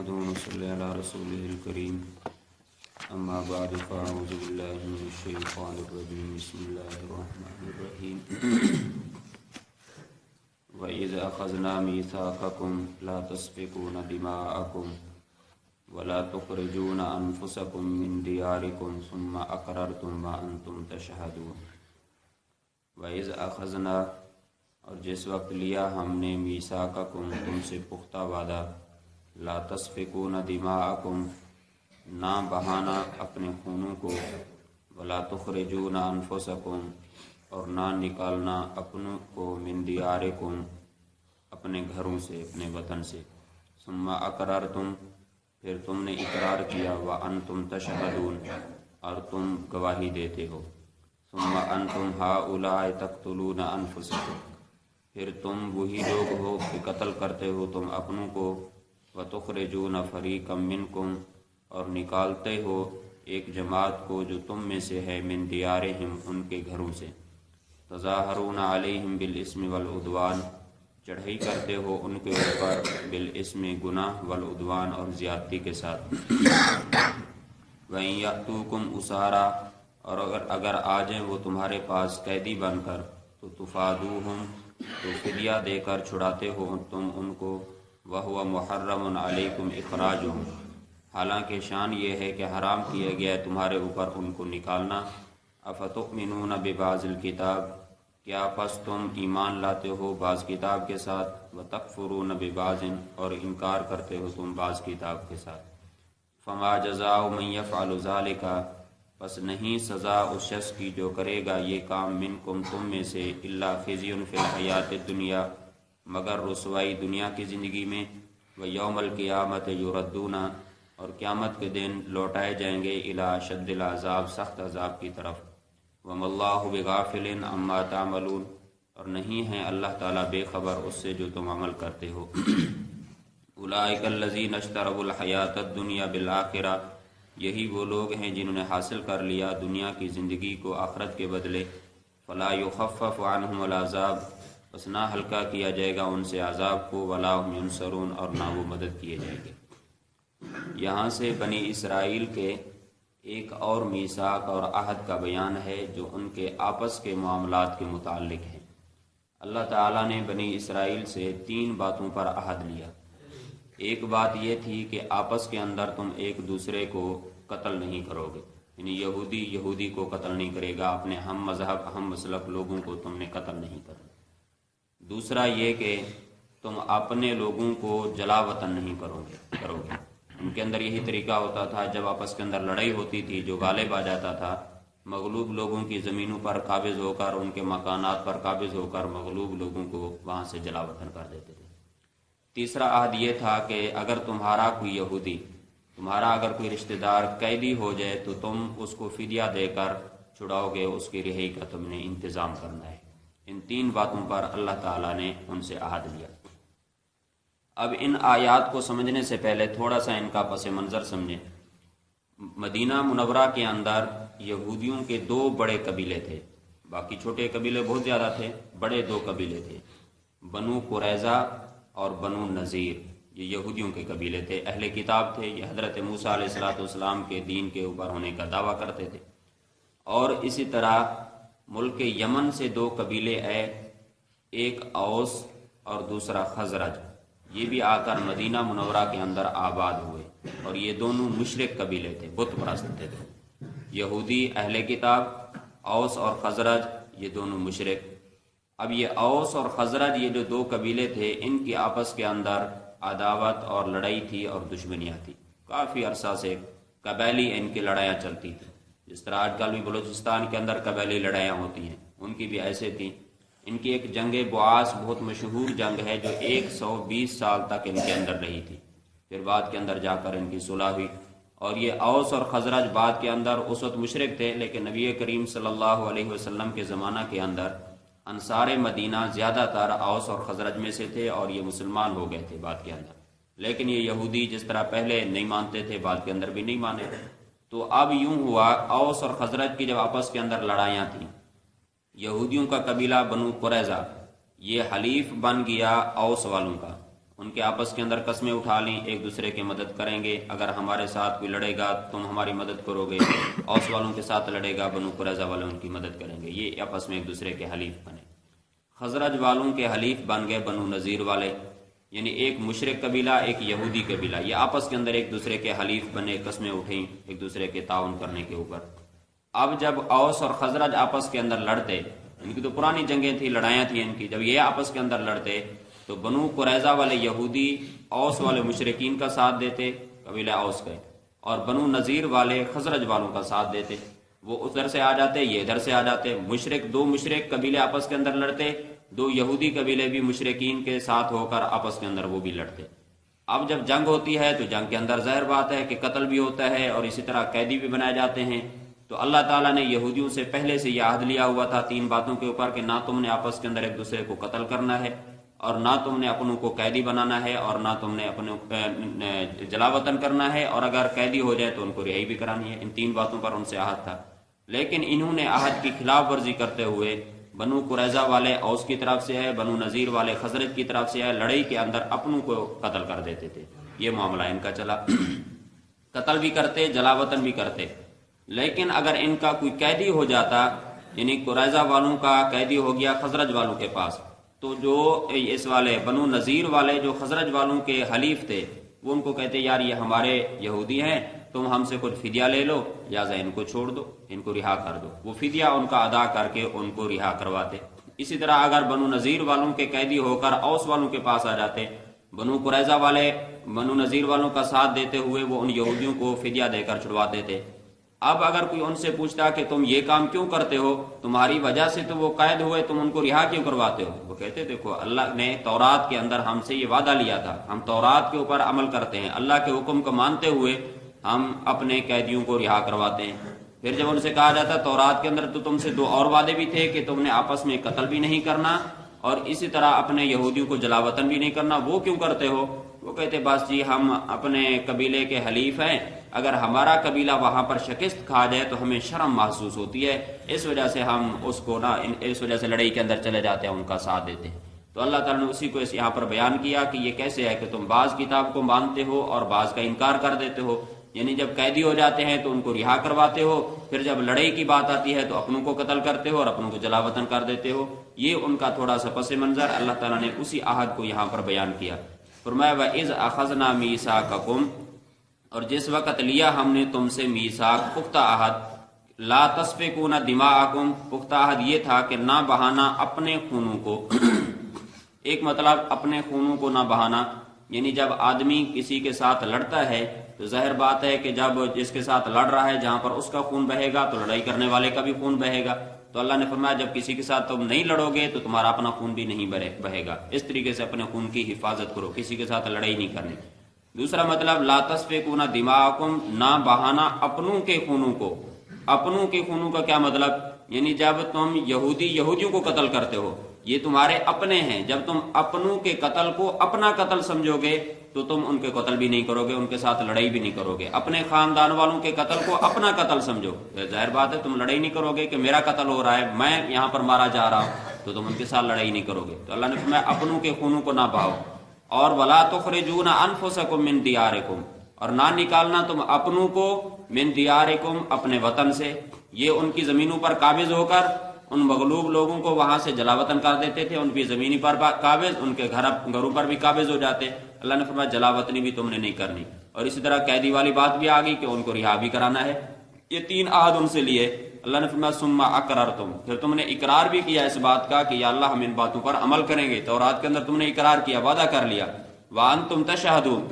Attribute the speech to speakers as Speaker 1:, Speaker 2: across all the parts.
Speaker 1: نحمده ونصلي على رسوله الكريم أما بعد فأعوذ بالله من الشيطان الرجيم بسم الله الرحمن الرحيم وإذ أخذنا ميثاقكم لا تسفكون دماءكم ولا تخرجون أنفسكم من دياركم ثم أقررتم وأنتم تشهدون وإذ أخذنا اور جس وقت لیا ہم نے میثاقکم تم سے پختہ وعدہ لا تسفکون دماءکم نہ بہانا اپنے خونوں کو ولا تخرجون انفسکم اور نہ نکالنا اپنوں کو من دیارکم اپنے گھروں سے اپنے وطن سے ثم اقررتم پھر تم نے اقرار کیا وانتم تشہدون اور تم گواہی دیتے ہو ثم انتم ہؤلاء تقتلون انفسکم پھر تم وہی لوگ ہو کہ قتل کرتے ہو تم اپنوں کو وتخرجون فریقا منکم اور نکالتے ہو ایک جماعت کو جو تم میں سے ہے من دیارہم ان کے گھروں سے تظاہرون علیہم بالاسم والعدوان چڑھائی کرتے ہو ان کے اوپر بالاسم گناہ والعدوان اور زیادتی کے ساتھ وَإِن يَأْتُوكُمْ أُسَارَىٰ اور اگر آ جائیں وہ تمہارے پاس قیدی بن کر تو تفادوہم تو فدیہ دے کر چھڑاتے ہو تم ان کو وَهُوَ مُحَرَّمٌ عَلَيْكُمْ إِخْرَاجُهُمْ حالانکہ شان یہ ہے کہ حرام کیا گیا ہے تمہارے اوپر ان کو نکالنا اَفَتُؤْمِنُونَ بِبَعْضِ الْكِتَابِ کیا پس تم ایمان لاتے ہو بعض کتاب کے ساتھ وَتَكْفُرُونَ بِبَعْضٍ اور انکار کرتے ہو تم بعض کتاب کے ساتھ فَمَا جَزَاءُ مَن يَفْعَلُ ذَلِكَ پس نہیں سزا اس شخص کی جو کرے گا یہ کام منکم تم میں سے الا خزی فی الحیات الدنیا مگر رسوائی دنیا کی زندگی میں ویوم القیامت یردون اور قیامت کے دن لوٹائے جائیں گے الی اشد العذاب سخت عذاب کی طرف وما اللہ بغافل عما تعملون اور نہیں ہے اللہ تعالیٰ بے خبر اس سے جو تم عمل کرتے ہو اولئک الذین اشتروا الحیات الدنیا بالآخرہ یہی وہ لوگ ہیں جنہوں نے حاصل کر لیا دنیا کی زندگی کو آخرت کے بدلے فلا یخفف عنہم العذاب بس نہ ہلکا کیا جائے گا ان سے عذاب کو ولا هم ینصرون اور نہ وہ مدد کیے جائیں گے۔ یہاں سے بنی اسرائیل کے ایک اور میثاق اور عہد کا بیان ہے جو ان کے آپس کے معاملات کے متعلق ہے۔ اللہ تعالیٰ نے بنی اسرائیل سے 3 باتوں پر عہد لیا۔ ایک بات یہ تھی کہ آپس کے اندر تم ایک دوسرے کو قتل نہیں کرو گے، یعنی یہودی کو قتل نہیں کرے گا، اپنے ہم مذہب ہم مسلک لوگوں کو تم نے قتل نہیں کرنا۔ دوسرا یہ کہ تم اپنے لوگوں کو جلا وطن نہیں کرو گے۔ ان کے اندر یہی طریقہ ہوتا تھا، جب آپس کے اندر لڑائی ہوتی تھی جو غالب آ جاتا تھا مغلوب لوگوں کی زمینوں پر قابض ہو کر ان کے مکانات پر قابض ہو کر مغلوب لوگوں کو وہاں سے جلا وطن کر دیتے تھے۔ تیسرا عہد یہ تھا کہ اگر تمہارا کوئی یہودی اگر کوئی رشتہ دار قیدی ہو جائے تو تم اس کو فدیہ دے کر چھڑاؤ گے، اس کی رہائی کا تم نے انتظام کرنا ہے۔ ان 3 باتوں پر اللہ تعالیٰ نے ان سے عہد لیا۔ اب ان آیات کو سمجھنے سے پہلے تھوڑا سا ان کا پس منظر سمجھیں۔ مدینہ منورہ کے اندر یہودیوں کے 2 بڑے قبیلے تھے، باقی چھوٹے قبیلے بہت زیادہ تھے، بڑے 2 قبیلے تھے، بنو قریظہ اور بنو نذیر۔ یہ یہودیوں کے قبیلے تھے، اہل کتاب تھے، یہ حضرت موسیٰ علیہ السلام کے دین کے اوپر ہونے کا دعویٰ کرتے تھے۔ اور اسی طرح ملک یمن سے 2 قبیلے آئے، ایک اوس اور دوسرا خزرج، یہ بھی آ کر مدینہ منورہ کے اندر آباد ہوئے، اور یہ دونوں مشرک قبیلے تھے، بت پرست تھے۔ یہودی اہل کتاب، اوس اور خزرج یہ دونوں مشرک۔ اب یہ اوس اور خزرج یہ جو 2 قبیلے تھے ان کی آپس کے اندر عداوت اور لڑائی تھی اور دشمنیاں تھی، کافی عرصہ سے قبیلی ان کی لڑائیاں چلتی تھیں، جس طرح آج کل بھی بلوچستان کے اندر قبیلی لڑائیاں ہوتی ہیں، ان کی بھی ایسے تھیں۔ ان کی ایک جنگ بعاث بہت مشہور جنگ ہے جو 120 سال تک ان کے اندر رہی تھی، پھر بعد کے اندر جا کر ان کی صلح ہوئی۔ اور یہ اوس اور خزرج بعد کے اندر اس وقت مشرک تھے، لیکن نبی کریم صلی اللہ علیہ وسلم کے زمانہ کے اندر انصار مدینہ زیادہ تر اوس اور خزرج میں سے تھے اور یہ مسلمان ہو گئے تھے بعد کے اندر، لیکن یہ یہودی جس طرح پہلے نہیں مانتے تھے بعد کے اندر بھی نہیں مانے۔ تو اب یوں ہوا، اوس اور خزرج کی جب آپس کے اندر لڑائیاں تھیں، یہودیوں کا قبیلہ بنو قریظہ یہ حلیف بن گیا اوس والوں کا، ان کے آپس کے اندر قسمیں اٹھا لیں، ایک دوسرے کی مدد کریں گے، اگر ہمارے ساتھ کوئی لڑے گا تم ہماری مدد کرو گے، اوس والوں کے ساتھ لڑے گا بنو قریظہ والے ان کی مدد کریں گے، یہ آپس میں ایک دوسرے کے حلیف بنے۔ خزرج والوں کے حلیف بن گئے بنو نذیر والے، یعنی ایک مشرک قبیلہ ایک یہودی قبیلہ، یہ آپس کے اندر ایک دوسرے کے حلیف بنے، قسمیں اٹھیں ایک دوسرے کے تعاون کرنے کے اوپر۔ اب جب اوس اور خزرج آپس کے اندر لڑتے، ان کی تو پرانی جنگیں تھیں، لڑائیاں تھیں ان کی، جب یہ آپس کے اندر لڑتے تو بنو قریظہ والے یہودی اوس والے مشرکین کا ساتھ دیتے، قبیلہ اوس کا، اور بنو نذیر والے خزرج والوں کا ساتھ دیتے، وہ ادھر سے آ جاتے یہ ادھر سے آ جاتے، دو مشرک قبیلے آپس کے اندر لڑتے، دو یہودی قبیلے بھی مشرکین کے ساتھ ہو کر آپس کے اندر وہ بھی لڑتے۔ اب جب جنگ ہوتی ہے تو جنگ کے اندر ظاہر بات ہے کہ قتل بھی ہوتا ہے اور اسی طرح قیدی بھی بنائے جاتے ہیں، تو اللہ تعالیٰ نے یہودیوں سے پہلے سے یہ عہد لیا ہوا تھا 3 باتوں کے اوپر کہ نہ تم نے آپس کے اندر ایک دوسرے کو قتل کرنا ہے، اور نہ تم نے اپنوں کو قیدی بنانا ہے، اور نہ تم نے اپنے جلا وطن کرنا ہے، اور اگر قیدی ہو جائے تو ان کو رہائی بھی کرانی ہے۔ ان 3 باتوں پر ان سے عہد تھا، لیکن انہوں نے عہد کی خلاف ورزی کرتے ہوئے، بنو قریظہ والے اوس کی طرف سے ہے، بنو نذیر والے خزرج کی طرف سے ہے، لڑائی کے اندر اپنوں کو قتل کر دیتے تھے، یہ معاملہ ان کا چلا، قتل بھی کرتے جلا وطن بھی کرتے۔ لیکن اگر ان کا کوئی قیدی ہو جاتا، یعنی قریظہ والوں کا قیدی ہو گیا خزرج والوں کے پاس، تو جو اس والے بنو نذیر والے جو خزرج والوں کے حلیف تھے وہ ان کو کہتے یار یہ ہمارے یہودی ہیں، تم ہم سے کچھ فدیہ لے لو، لہٰذا ان کو چھوڑ دو، ان کو رہا کر دو، وہ فدیہ ان کا ادا کر کے ان کو رہا کرواتے۔ اسی طرح اگر بنو نذیر والوں کے قیدی ہو کر اوس والوں کے پاس آ جاتے، بنو قریظہ والے بنو نذیر والوں کا ساتھ دیتے ہوئے وہ ان یہودیوں کو فدیہ دے کر چھڑواتے تھے۔ اب اگر کوئی ان سے پوچھتا کہ تم یہ کام کیوں کرتے ہو، تمہاری وجہ سے تو وہ قید ہوئے، تم ان کو رہا کیوں کرواتے ہو؟ وہ کہتے دیکھو اللہ نے تورات کے اندر ہم سے یہ وعدہ لیا تھا، ہم تورات کے اوپر عمل کرتے ہیں، اللہ کے حکم کو مانتے ہوئے ہم اپنے قیدیوں کو رہا کرواتے ہیں۔ پھر جب ان سے کہا جاتا تورات کے اندر تو تم سے 2 اور وعدے بھی تھے کہ تم نے آپس میں قتل بھی نہیں کرنا اور اسی طرح اپنے یہودیوں کو جلا وطن بھی نہیں کرنا، وہ کیوں کرتے ہو؟ وہ کہتے بس جی ہم اپنے قبیلے کے حلیف ہیں، اگر ہمارا قبیلہ وہاں پر شکست کھا جائے تو ہمیں شرم محسوس ہوتی ہے، اس وجہ سے ہم اس کو اس وجہ سے لڑائی کے اندر چلے جاتے ہیں، ان کا ساتھ دیتے ہیں۔ تو اللہ تعالیٰ نے اسی کو یہاں پر بیان کیا کہ یہ کیسے ہے کہ تم بعض کتاب کو مانتے ہو اور بعض کا انکار کر دیتے ہو، یعنی جب قیدی ہو جاتے ہیں تو ان کو رہا کرواتے ہو، پھر جب لڑائی کی بات آتی ہے تو اپنوں کو قتل کرتے ہو اور اپنوں کو جلا وطن کر دیتے ہو۔ یہ ان کا تھوڑا سا پس منظر اللہ تعالیٰ نے اسی عہد کو یہاں پر بیان کیا۔ فرمایا وَإِذْ أَخَذْنَا مِيثَاقَكُمْ، اور جس وقت لیا ہم نے تم سے میثاق پختہ عہد، لا تسفکون دماءکم، پختہ عہد یہ تھا کہ نہ بہانا اپنے خونوں کو ایک مطلب اپنے خونوں کو نہ بہانا، یعنی جب آدمی کسی کے ساتھ لڑتا ہے تو ظاہر بات ہے کہ جب جس کے ساتھ لڑ رہا ہے جہاں پر اس کا خون بہے گا تو لڑائی کرنے والے کا بھی خون بہے گا، تو اللہ نے فرمایا جب کسی کے ساتھ تم نہیں لڑو گے تو تمہارا اپنا خون بھی نہیں بہے گا، اس طریقے سے اپنے خون کی حفاظت کرو، کسی کے ساتھ لڑائی نہیں کرنی۔ دوسرا مطلب لا تسفکون دماءکم، نہ بہانا اپنوں کے خونوں کو۔ اپنوں کے خونوں کا کیا مطلب؟ یعنی جب تم یہودیوں کو قتل کرتے ہو، یہ تمہارے اپنے ہیں، جب تم اپنوں کے قتل کو اپنا قتل سمجھو گے تو تم ان کے قتل بھی نہیں کرو گے، ان کے ساتھ لڑائی بھی نہیں کرو گے۔ اپنے خاندان والوں کے قتل کو اپنا قتل سمجھو، ظاہر بات ہے تم لڑائی نہیں کرو گے کہ میرا قتل ہو رہا ہے، میں یہاں پر مارا جا رہا ہوں، تو تم ان کے ساتھ لڑائی نہیں کرو گے۔ تو اللہ نے فرمایا اپنوں کے خونوں کو نہ بہاؤ، اور ولا تخرجون انفسکم من دیارکم، اور نہ نکالنا تم اپنوں کو من دیارکم، اپنے وطن سے۔ یہ ان کی زمینوں پر قابض ہو کر ان مغلوب لوگوں کو وہاں سے جلا وطن کر دیتے تھے، ان کی زمینی پر قابض، ان کے گھروں پر بھی قابض ہو جاتے۔ اللہ نے فرمایا جلا وطنی بھی تم نے نہیں کرنی، اور اسی طرح قیدی والی بات بھی آ گئی کہ ان کو رہا بھی کرانا ہے۔ یہ 3 عہد ان سے لیے۔ اللہ نے فرمایا ثم اقررتم، پھر تم نے اقرار بھی کیا اس بات کا کہ یا اللہ ہم ان باتوں پر عمل کریں گے، تورات کے اندر تم نے اقرار کیا، وعدہ کر لیا۔ وانتم تشہدون،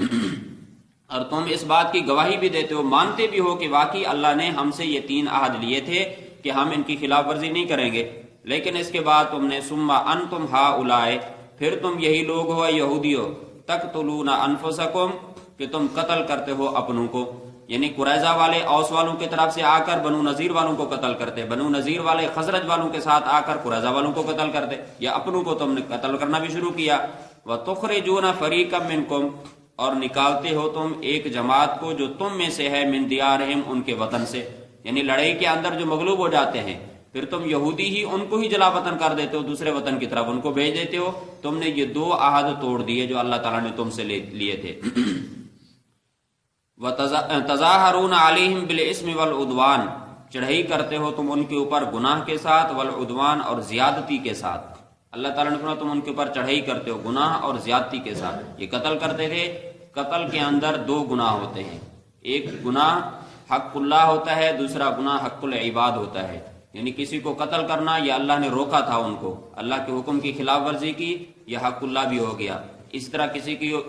Speaker 1: اور تم اس بات کی گواہی بھی دیتے ہو، مانتے بھی ہو کہ واقعی اللہ نے ہم سے یہ 3 عہد لیے تھے کہ ہم ان کی خلاف ورزی نہیں کریں گے، لیکن اس کے بعد تم نے ثم انتم ہؤلاء، پھر تم یہی لوگ ہو یہودیو، تقتلون انفسکم، کہ تم قتل کرتے ہو اپنوں کو، یعنی قریظہ والے اوس والوں کی طرف سے آ کر بنو نذیر والوں کو قتل کرتے، بنو نذیر والے خزرج والوں کے ساتھ آ کر قریظہ والوں کو قتل کرتے، یا اپنوں کو تم نے قتل کرنا بھی شروع کیا۔ وَتُخْرِجُونَ فَرِيقًا مِّنْكُمْ، اور نکالتے ہو تم ایک جماعت کو جو تم میں سے ہے، من دیارہم، ان کے وطن سے، یعنی لڑائی کے اندر جو مغلوب ہو جاتے ہیں، پھر تم یہودی ہی ان کو ہی جلا وطن کر دیتے ہو، دوسرے وطن کی طرف ان کو بھیج دیتے ہو. تم نے یہ 2 عہد توڑ دیے جو اللہ تعالیٰ نے تم سے لیے تھے. وَتَظَاهَرُونَ عَلَيْهِمْ بِالْإِثْمِ وَالْعُدْوَانِ، چڑھائی کرتے ہو تم ان کے اوپر گناہ کے ساتھ، والعدوان اور زیادتی کے ساتھ. اللہ تعالیٰ نے فرمایا تم ان کے اوپر چڑھائی کرتے ہو گناہ اور زیادتی کے ساتھ. یہ قتل کرتے تھے. قتل کے اندر 2 گناہ ہوتے ہیں، ایک گناہ حق اللہ ہوتا ہے، دوسرا گناہ حق العباد ہوتا ہے. یعنی کسی کو قتل کرنا، یہ اللہ نے روکا تھا ان کو، اللہ کے حکم کی خلاف ورزی کی، یہ حق اللہ بھی ہو گیا. اس طرح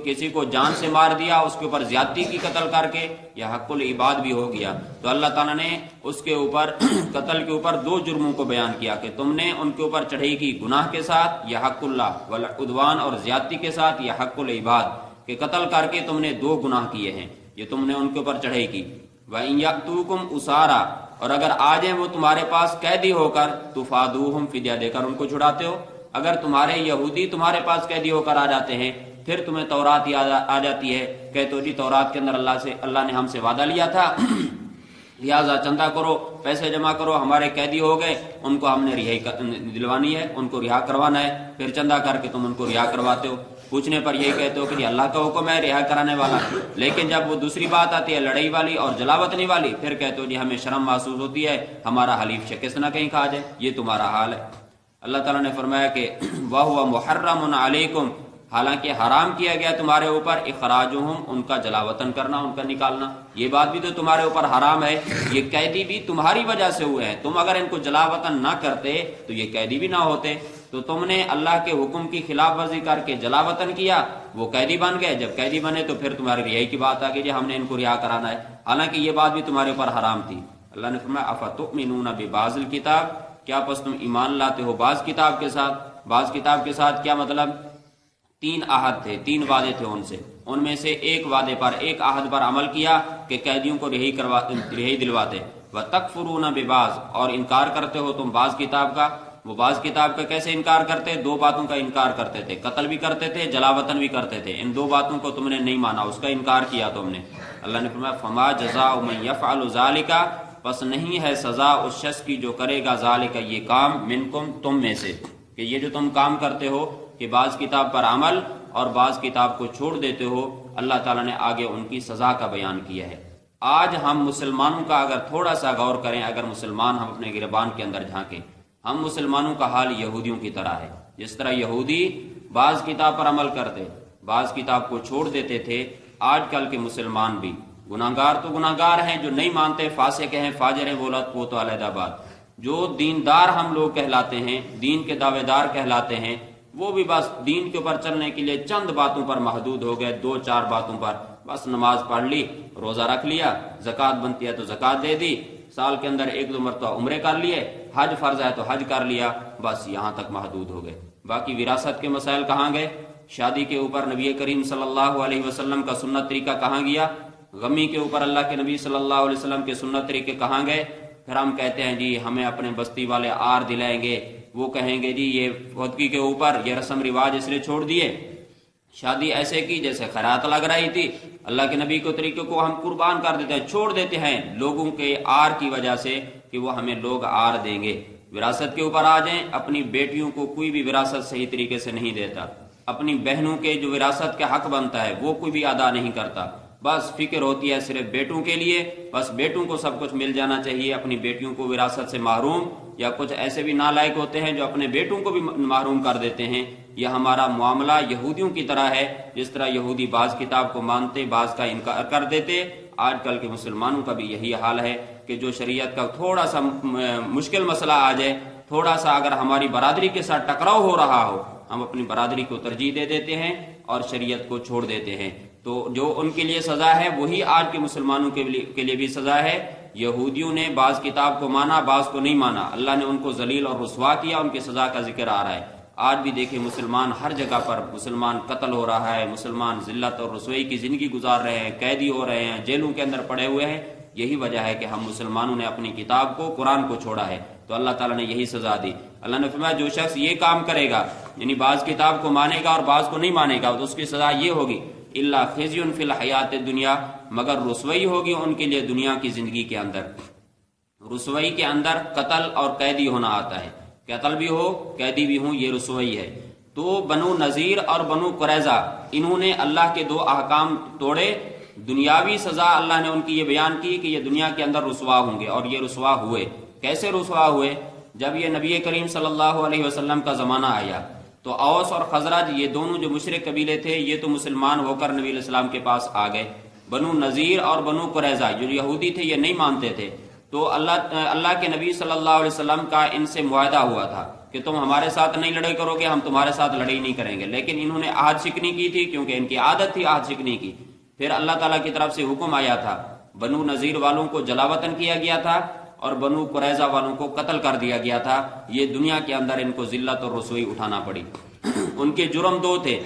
Speaker 1: کسی کو جان سے مار دیا، اس کے اوپر زیادتی کی قتل کر کے، یہ حق العباد بھی ہو گیا. تو اللہ تعالیٰ نے اس کے اوپر قتل کے اوپر 2 جرموں کو بیان کیا کہ تم نے ان کے اوپر چڑھائی کی گناہ کے ساتھ، یہ حق اللہ، والعدوان اور زیادتی کے ساتھ، یہ حق العباد، کہ قتل کر کے تم نے 2 گناہ کیے ہیں، یہ تم نے ان کے اوپر چڑھائی کی. وَإِن يَأْتُوكُمْ أُسَارَىٰ، اور اگر آ جائیں وہ تمہارے پاس قیدی ہو کر، تُفَادُوهُمْ، فدیہ دے کر ان کو چھڑاتے ہو. اگر تمہارے یہودی تمہارے پاس قیدی ہو کر آ جاتے ہیں، پھر تمہیں تورات یاد آ جاتی ہے، کہتے ہو جی تورات کے اندر اللہ نے ہم سے وعدہ لیا تھا، لہٰذا چندہ کرو، پیسے جمع کرو، ہمارے قیدی ہو گئے، ان کو ہم نے رہائی دلوانی ہے، ان کو رہا کروانا ہے. پھر چندہ کر کے تم ان کو رہا کرواتے ہو. پوچھنے پر یہی کہتے ہو کہ اللہ کا حکم ہے رہا کرانے والا. لیکن جب وہ دوسری بات آتی ہے لڑائی والی اور جلاوطنی والی، پھر کہتے ہو جی ہمیں شرم محسوس ہوتی ہے، ہمارا حلیف شکست نہ کہیں کھا جائے. یہ تمہارا حال ہے. اللہ تعالیٰ نے فرمایا کہ وَهُوَ مُحَرَّمٌ عَلَيْكُمْ، حالانکہ حرام کیا گیا تمہارے اوپر، اخراجہم، ان کا جلاوطن کرنا، ان کا نکالنا. یہ بات بھی تو تمہارے اوپر حرام ہے. یہ قیدی بھی تمہاری وجہ سے ہوئے ہیں. تم اگر ان کو جلاوطن نہ کرتے تو یہ قیدی بھی نہ ہوتے. تو تم نے اللہ کے حکم کی خلاف ورزی کر کے جلاوطن کیا، وہ قیدی بن گئے. جب قیدی بنے تو پھر تمہاری رہائی کی بات آ گئی جی ہم نے ان کو رہا کرانا ہے، حالانکہ یہ بات بھی تمہارے اوپر حرام تھی. اللہ نے فرمایا افتؤمنون ببعض الکتاب، کیا پس تم ایمان لاتے ہو بعض کتاب کے ساتھ. بعض کتاب کے ساتھ کیا مطلب؟ 3 عہد تھے، 3 وعدے تھے ان سے. ان میں سے ایک وعدے پر، ایک عہد پر عمل کیا کہ قیدیوں کو رہائی دلواتے. وتکفرون ببعض، اور انکار کرتے ہو تم بعض کتاب کا. وہ بعض کتاب کا کیسے انکار کرتے؟ 2 باتوں کا انکار کرتے تھے، قتل بھی کرتے تھے، جلاوطن بھی کرتے تھے. ان 2 باتوں کو تم نے نہیں مانا، اس کا انکار کیا تم نے. اللہ نے فرمایا فما جزاء من یفعل ذلک، پس نہیں ہے سزا اس شخص کی جو کرے گا ذالک، یہ کام، منکم، تم میں سے، کہ یہ جو تم کام کرتے ہو کہ بعض کتاب پر عمل اور بعض کتاب کو چھوڑ دیتے ہو. اللہ تعالیٰ نے آگے ان کی سزا کا بیان کیا ہے. آج ہم مسلمانوں کا اگر تھوڑا سا غور کریں، اگر مسلمان ہم اپنے گریبان کے اندر جھانکیں، ہم مسلمانوں کا حال یہودیوں کی طرح ہے. جس طرح یہودی بعض کتاب پر عمل کرتے، بعض کتاب کو چھوڑ دیتے تھے، آج کل کے مسلمان بھی گناہگار تو گناہگار ہیں، جو نہیں مانتے فاسق ہیں، فاجر ہیں، وہ تو علیحدہ بات. جو دیندار ہم لوگ کہلاتے ہیں، دین کے دعوے دار کہلاتے ہیں، وہ بھی بس دین کے اوپر چلنے کے لیے چند باتوں پر محدود ہو گئے، 2-4 باتوں پر. بس نماز پڑھ لی، روزہ رکھ لیا، زکوٰۃ بنتی ہے تو زکوٰۃ دے دی، سال کے اندر 1-2 مرتبہ عمرے کر لیے، حج فرض ہے تو حج کر لیا، بس یہاں تک محدود ہو گئے. باقی وراثت کے مسائل کہاں گئے؟ شادی کے اوپر نبی کریم صلی اللہ علیہ وسلم کا سنت طریقہ کہاں گیا؟ غمی کے اوپر اللہ کے نبی صلی اللہ علیہ وسلم کے سنت طریقے کہاں گئے؟ پھر ہم کہتے ہیں جی ہمیں اپنے بستی والے آر دلائیں گے، وہ کہیں گے جی یہ فوتگی کے اوپر یہ رسم رواج اس لیے چھوڑ دیے، شادی ایسے کی جیسے خیرات لگ رہی تھی، اللہ کے نبی کے طریقے کو ہم قربان کر دیتے ہیں، چھوڑ دیتے ہیں لوگوں کے آر کی وجہ سے کہ وہ ہمیں لوگ آر دیں گے. وراثت کے اوپر آ جائیں، اپنی بیٹیوں کو کوئی بھی وراثت صحیح طریقے سے نہیں دیتا، اپنی بہنوں کے جو وراثت کا حق بنتا ہے وہ کوئی بھی ادا نہیں کرتا. بس فکر ہوتی ہے صرف بیٹوں کے لیے، بس بیٹوں کو سب کچھ مل جانا چاہیے، اپنی بیٹیوں کو وراثت سے محروم. یا کچھ ایسے بھی نالائق ہوتے ہیں جو اپنے بیٹوں کو بھی محروم کر دیتے ہیں. یہ ہمارا معاملہ یہودیوں کی طرح ہے. جس طرح یہودی بعض کتاب کو مانتے، بعض کا انکار کر دیتے، آج کل کے مسلمانوں کا بھی یہی حال ہے کہ جو شریعت کا تھوڑا سا مشکل مسئلہ آ جائے، تھوڑا سا اگر ہماری برادری کے ساتھ ٹکراؤ ہو رہا ہو، ہم اپنی برادری کو ترجیح دے دیتے ہیں اور شریعت کو چھوڑ دیتے ہیں. تو جو ان کے لیے سزا ہے وہی آج کے مسلمانوں کے لیے بھی سزا ہے. یہودیوں نے بعض کتاب کو مانا، بعض کو نہیں مانا، اللہ نے ان کو ذلیل اور رسوا کیا، ان کی سزا کا ذکر آ رہا ہے. آج بھی دیکھیں مسلمان ہر جگہ پر مسلمان قتل ہو رہا ہے، مسلمان ذلت اور رسوائی کی زندگی گزار رہے ہیں، قیدی ہو رہے ہیں، جیلوں کے اندر پڑے ہوئے ہیں. یہی وجہ ہے کہ ہم مسلمانوں نے اپنی کتاب کو، قرآن کو چھوڑا ہے، تو اللہ تعالیٰ نے یہی سزا دی. اللہ نے فرمایا جو شخص یہ کام کرے گا، یعنی بعض کتاب کو مانے گا اور بعض کو نہیں مانے گا، تو اس کی سزا یہ ہوگی الا خزی فی الحیات الدنیا، مگر رسوائی ہوگی ان کے لیے دنیا کی زندگی کے اندر. رسوائی کے اندر قتل اور قیدی ہونا آتا ہے، قتل بھی ہو قیدی بھی ہوں، یہ رسوائی ہے۔ تو بنو نذیر اور بنو قریظہ انہوں نے اللہ کے دو احکام توڑے، دنیاوی سزا اللہ نے ان کی یہ بیان کی کہ یہ دنیا کے اندر رسوا ہوں گے، اور یہ رسوا ہوئے۔ کیسے رسوا ہوئے؟ جب یہ نبی کریم صلی اللہ علیہ وسلم کا زمانہ آیا تو اوس اور خزرج یہ دونوں جو مشرک قبیلے تھے یہ تو مسلمان ہو کر نبی علیہ السلام کے پاس آ گئے، بنو نذیر اور بنو قریظہ جو یہودی تھے یہ نہیں مانتے تھے، تو اللہ کے نبی صلی اللہ علیہ وسلم کا ان سے معاہدہ ہوا تھا کہ تم ہمارے ساتھ نہیں لڑائی کرو گے، ہم تمہارے ساتھ لڑائی نہیں کریں گے، لیکن انہوں نے عہد شکنی کی تھی کیونکہ ان کی عادت تھی عہد شکنی کی۔ پھر اللہ تعالیٰ کی طرف سے حکم آیا تھا، بنو نذیر والوں کو جلاوطن کیا گیا تھا اور بنو قریظہ والوں کو قتل کر دیا گیا تھا۔ یہ دنیا کے اندر ان کو ذلت اور رسوائی اٹھانا پڑی۔ ان کے جرم دو تھے،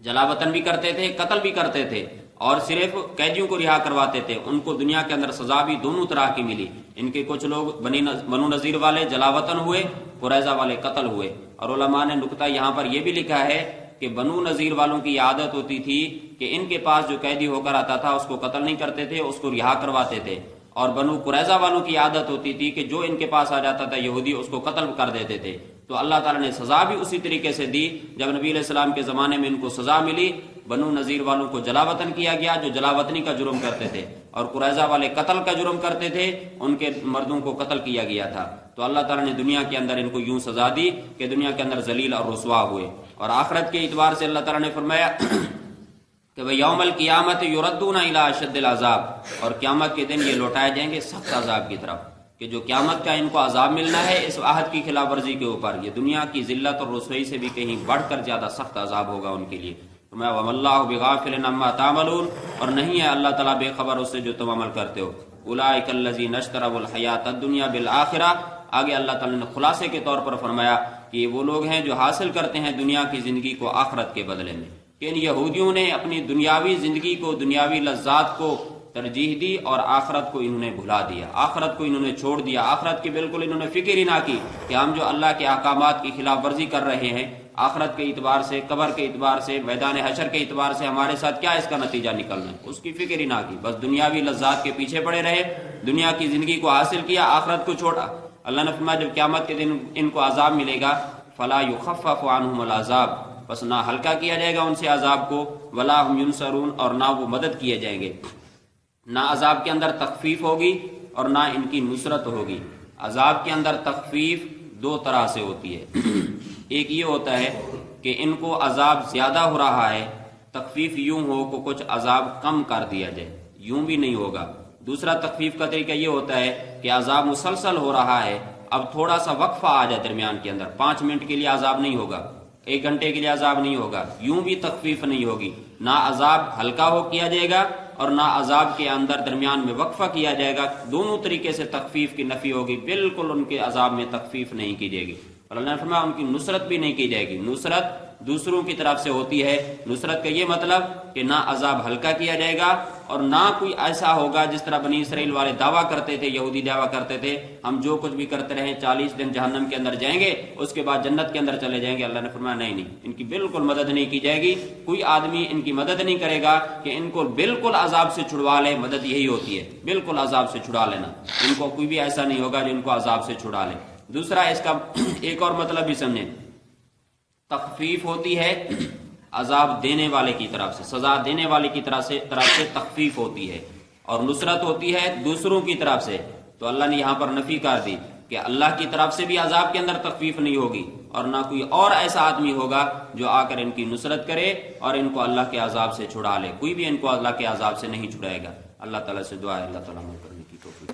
Speaker 1: جلاوطن بھی کرتے تھے، قتل بھی کرتے تھے، اور صرف قیدیوں کو رہا کرواتے تھے۔ ان کو دنیا کے اندر سزا بھی دونوں طرح کی ملی۔ ان کے کچھ لوگ بنو نذیر والے جلاوطن ہوئے، قریظہ والے قتل ہوئے۔ اور علماء نے نکتہ یہاں پر یہ بھی لکھا ہے کہ بنو نذیر والوں کی عادت ہوتی تھی کہ ان کے پاس جو قیدی ہو کر آتا تھا اس کو قتل نہیں کرتے تھے، اس کو رہا کرواتے تھے، اور بنو قریظہ والوں کی عادت ہوتی تھی کہ جو ان کے پاس آ جاتا تھا یہودی اس کو قتل کر دیتے تھے۔ تو اللہ تعالیٰ نے سزا بھی اسی طریقے سے دی۔ جب نبی علیہ السلام کے زمانے میں ان کو سزا ملی، بنو نذیر والوں کو جلاوطن کیا گیا جو جلاوطنی کا جرم کرتے تھے، اور قریظہ والے قتل کا جرم کرتے تھے، ان کے مردوں کو قتل کیا گیا تھا۔ تو اللہ تعالیٰ نے دنیا کے اندر ان کو یوں سزا دی کہ دنیا کے اندر ذلیل اور رسوا ہوئے۔ اور آخرت کے اعتبار سے اللہ تعالیٰ نے فرمایا کہ یوم القیامت یردون الی اشد العذاب، اور قیامت کے دن یہ لوٹائے جائیں گے سخت عذاب کی طرف، کہ جو قیامت کا ان کو عذاب ملنا ہے اس عہد کی خلاف ورزی کے اوپر، یہ دنیا کی ذلت اور رسوائی سے بھی کہیں بڑھ کر زیادہ سخت عذاب ہوگا ان کے لیے۔ فرمایا وَمَا اللَّهُ بِغَافِلٍ عَمَّا تَعْمَلُونَ، اور نہیں ہے اللہ تعالیٰ بے خبر اس سے جو تم عمل کرتے ہو۔ اولئک الذین اشتروا الحیاۃ الدنیا بالآخرہ، آگے اللہ تعالیٰ نے خلاصے کے طور پر فرمایا کہ یہ وہ لوگ ہیں جو حاصل کرتے ہیں دنیا کی زندگی کو آخرت کے بدلے میں، کہ ان یہودیوں نے اپنی دنیاوی زندگی کو، دنیاوی لذات کو ترجیح دی اور آخرت کو انہوں نے بھلا دیا، آخرت کو انہوں نے چھوڑ دیا، آخرت کی بالکل انہوں نے فکر ہی نہ کی کہ ہم جو اللہ کے احکامات کی خلاف ورزی کر رہے ہیں، آخرت کے اعتبار سے، قبر کے اعتبار سے، میدان حشر کے اعتبار سے ہمارے ساتھ کیا اس کا نتیجہ نکلنا ہے، اس کی فکر ہی نہ کی، بس دنیاوی لذات کے پیچھے پڑے رہے، دنیا کی زندگی کو حاصل کیا، آخرت کو چھوڑا۔ اللہ نے فرمایا جب قیامت کے دن ان کو عذاب ملے گا فلا یخفف عنہم العذاب، بس نہ ہلکا کیا جائے گا ان سے عذاب کو، ولا ہم ینصرون، اور نہ وہ مدد کیے جائیں گے، نہ عذاب کے اندر تخفیف ہوگی اور نہ ان کی نصرت ہوگی۔ عذاب کے اندر تخفیف دو طرح سے ہوتی ہے، ایک یہ ہوتا ہے کہ ان کو عذاب زیادہ ہو رہا ہے، تخفیف یوں ہو کہ کچھ عذاب کم کر دیا جائے، یوں بھی نہیں ہوگا۔ دوسرا تخفیف کا طریقہ یہ ہوتا ہے کہ عذاب مسلسل ہو رہا ہے، اب تھوڑا سا وقفہ آ جائے درمیان کے اندر، 5 منٹ کے لیے عذاب نہیں ہوگا، 1 گھنٹے کے لیے عذاب نہیں ہوگا، یوں بھی تخفیف نہیں ہوگی، نہ عذاب ہلکا ہو کیا جائے گا اور نہ عذاب کے اندر درمیان میں وقفہ کیا جائے گا، دونوں طریقے سے تخفیف کی نفی ہوگی، بالکل ان کے عذاب میں تخفیف نہیں کی جائے گی۔ اور اللہ نے فرمایا ان کی نصرت بھی نہیں کی جائے گی۔ نصرت دوسروں کی طرف سے ہوتی ہے، نصرت کا یہ مطلب کہ نہ عذاب ہلکا کیا جائے گا اور نہ کوئی ایسا ہوگا جس طرح بنی اسرائیل والے دعویٰ کرتے تھے، یہودی دعویٰ کرتے تھے ہم جو کچھ بھی کرتے رہیں 40 دن جہنم کے اندر جائیں گے اس کے بعد جنت کے اندر چلے جائیں گے۔ اللہ نے فرمایا نہیں، ان کی بالکل مدد نہیں کی جائے گی، کوئی آدمی ان کی مدد نہیں کرے گا کہ ان کو بالکل عذاب سے چھڑوا لے، مدد یہی ہوتی ہے بالکل عذاب سے چھڑا لینا، ان کو کوئی بھی ایسا نہیں ہوگا جو ان کو عذاب سے چھڑا لے۔ دوسرا اس کا ایک اور مطلب بھی سمجھیں، تخفیف ہوتی ہے عذاب دینے والے کی طرف سے، سزا دینے والے کی طرف سے تخفیف ہوتی ہے، اور نصرت ہوتی ہے دوسروں کی طرف سے۔ تو اللہ نے یہاں پر نفی کر دی کہ اللہ کی طرف سے بھی عذاب کے اندر تخفیف نہیں ہوگی اور نہ کوئی اور ایسا آدمی ہوگا جو آ کر ان کی نصرت کرے اور ان کو اللہ کے عذاب سے چھڑا لے، کوئی بھی ان کو اللہ کے عذاب سے نہیں چھڑائے گا۔ اللہ تعالیٰ سے دعا ہے اللہ تعالیٰ کرنے کی توفیق۔